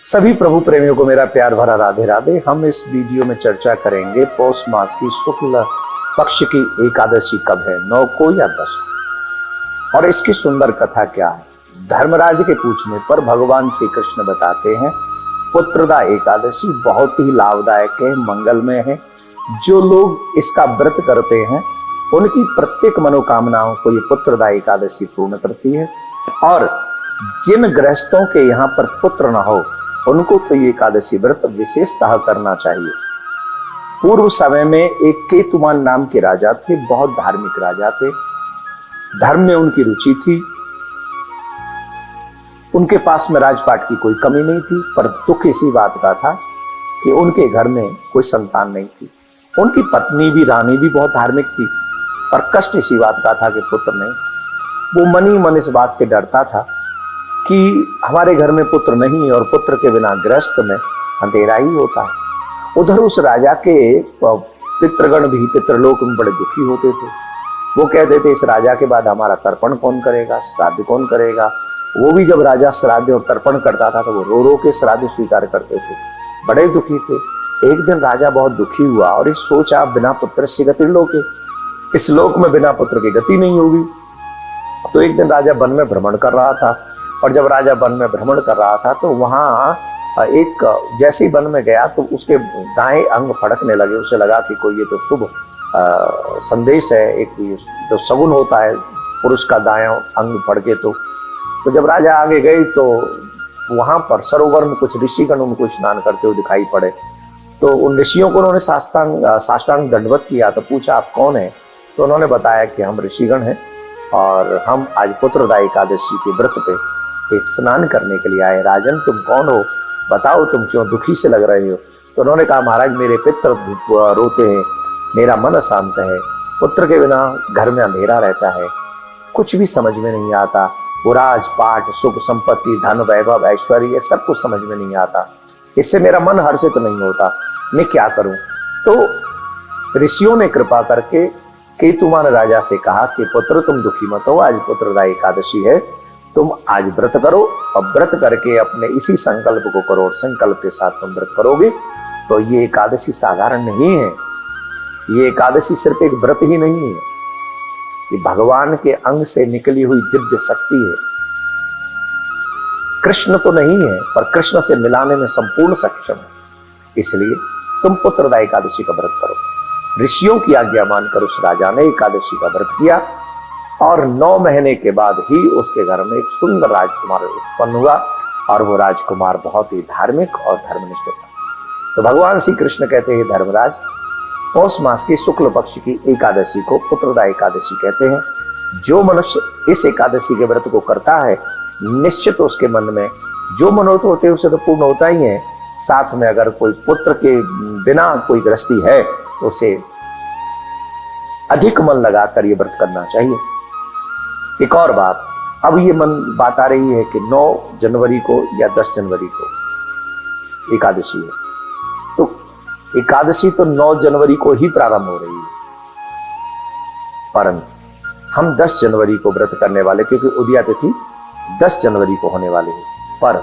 सभी प्रभु प्रेमियों को मेरा प्यार भरा राधे राधे। हम इस वीडियो में चर्चा करेंगे पौष मास की शुक्ल पक्ष की एकादशी कब है, 9 को या 10 को, और इसकी सुंदर कथा क्या है। धर्मराज के पूछने पर भगवान श्री कृष्ण बताते हैं पुत्रदा एकादशी बहुत ही लाभदायक है, मंगलमय है। जो लोग इसका व्रत करते हैं उनकी प्रत्येक मनोकामनाओं को ये पुत्रदा एकादशी पूर्ण करती है। और जिन गृहस्थों के यहाँ पर पुत्र न हो उनको तो ये एकादशी व्रत विशेषतः करना चाहिए। पूर्व समय में एक केतुमान नाम के राजा थे, बहुत धार्मिक राजा थे, धर्म में उनकी रुचि थी, उनके पास में राजपाट की कोई कमी नहीं थी। पर दुख इसी बात का था कि उनके घर में कोई संतान नहीं थी। उनकी पत्नी भी, रानी भी बहुत धार्मिक थी, पर कष्ट इसी बात का था कि पुत्र नहीं था। वो मन ही मन इस बात से डरता था कि हमारे घर में पुत्र नहीं और पुत्र के बिना गृहस्थ में अंधेरा ही होता है। उधर उस राजा के पितृगण भी पितृलोक में बड़े दुखी होते थे। वो कहते थे इस राजा के बाद हमारा तर्पण कौन करेगा, श्राद्ध कौन करेगा। वो भी जब राजा श्राद्ध और तर्पण करता था तो वो रो रो के श्राद्ध स्वीकार करते थे, बड़े दुखी थे। एक दिन राजा बहुत दुखी हुआ और इस सोचा बिना पुत्र से गति लोके, इस लोक में बिना पुत्र की गति नहीं होगी। तो एक दिन राजा वन में भ्रमण कर रहा था, और जब राजा वन में भ्रमण कर रहा था तो वहां एक जैसे ही वन में गया तो उसके दाएं अंग फड़कने लगे। उसे लगा कि कोई ये तो शुभ संदेश है, एक जो सगुन होता है पुरुष का दायां अंग फड़के। तो जब राजा आगे गए तो वहां पर सरोवर में कुछ ऋषिगण उनको स्नान करते हुए दिखाई पड़े। तो उन ऋषियों को उन्होंने साष्टांग दंडवत किया। तो पूछा आप कौन है? तो उन्होंने बताया कि हम ऋषिगण हैं और हम आज पुत्रदा एकादशी के व्रत पे स्नान करने के लिए आए। राजन तुम कौन हो, बताओ तुम क्यों दुखी से लग रहे हो? तो उन्होंने कहा महाराज मेरे पितर रोते हैं, मेरा मन अशांत है, पुत्र के बिना घर में अंधेरा रहता है, कुछ भी समझ में नहीं आता। वो राजपाट, सुख संपत्ति, धन, वैभव, ऐश्वर्य, ये सब कुछ समझ में नहीं आता। इससे मेरा मन हर्षित नहीं होता, मैं क्या करूं? तो ऋषियों ने कृपा करके केतुमान राजा से कहा कि पुत्र तुम दुखी मत हो, आज पुत्रदा एकादशी है, तुम आज व्रत करो और व्रत करके अपने इसी संकल्प को करो और संकल्प के साथ तुम व्रत करोगे तो ये एकादशी साधारण नहीं है। ये एकादशी सिर्फ एक व्रत ही नहीं है, ये भगवान के अंग से निकली हुई दिव्य शक्ति है। कृष्ण तो नहीं है पर कृष्ण से मिलाने में संपूर्ण सक्षम है। इसलिए तुम पुत्रदा एकादशी का व्रत करो। ऋषियों की आज्ञा मानकर उस राजा ने एकादशी का व्रत किया और 9 महीने के बाद ही उसके घर में एक सुंदर राजकुमार उत्पन्न हुआ, और वो राजकुमार बहुत ही धार्मिक और धर्मनिष्ठ था। तो भगवान श्री कृष्ण कहते हैं धर्मराज, पौष मास की शुक्ल पक्ष की एकादशी को पुत्रदा एकादशी कहते हैं। जो मनुष्य इस एकादशी के व्रत को करता है निश्चित उसके मन में जो मनोरथ होते हैं उसे तो पूर्ण होता ही है। साथ में अगर कोई पुत्र के बिना कोई गृहस्थी है तो उसे अधिक मन लगाकर ये व्रत करना चाहिए। एक और बात, अब ये बात आ रही है कि 9 जनवरी को या 10 जनवरी को एकादशी है, तो एकादशी तो 9 जनवरी को ही प्रारंभ हो रही है, परंतु हम 10 जनवरी को व्रत करने वाले, क्योंकि उदया तिथि 10 जनवरी को होने वाली है, पर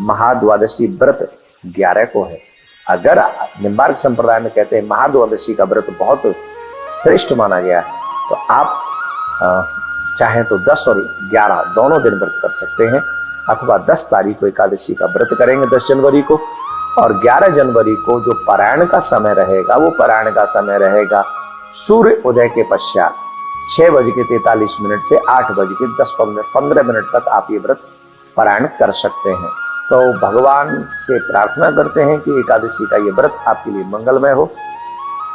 महाद्वादशी व्रत 11 को है। अगर निम्बार्क संप्रदाय में कहते हैं महाद्वादशी का व्रत बहुत श्रेष्ठ माना गया है, तो आप चाहें तो 10 और 11 दोनों दिन व्रत कर सकते हैं, अथवा 10 तारीख को एकादशी का व्रत करेंगे 10 जनवरी को, और 11 जनवरी को जो पारायण का समय रहेगा वो पारायण का समय रहेगा सूर्य उदय के पश्चात 6:43 से 8:10-15 तक आप ये व्रत पारायण कर सकते हैं। तो भगवान से प्रार्थना करते हैं कि एकादशी का ये व्रत आपके लिए मंगलमय हो।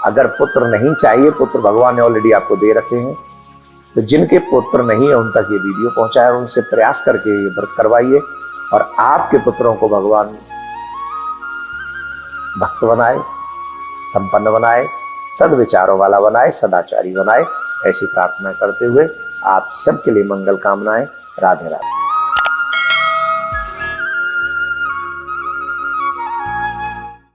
अगर पुत्र नहीं चाहिए, पुत्र भगवान ने ऑलरेडी आपको दे रखे हैं, तो जिनके पुत्र नहीं है उन तक ये वीडियो पहुंचाए, उनसे प्रयास करके ये व्रत करवाइए और आपके पुत्रों को भगवान भक्त बनाए, संपन्न बनाए, सद्विचारों वाला बनाए, सदाचारी बनाए। ऐसी प्रार्थना करते हुए आप सबके लिए मंगल कामनाएं। राधे राधे।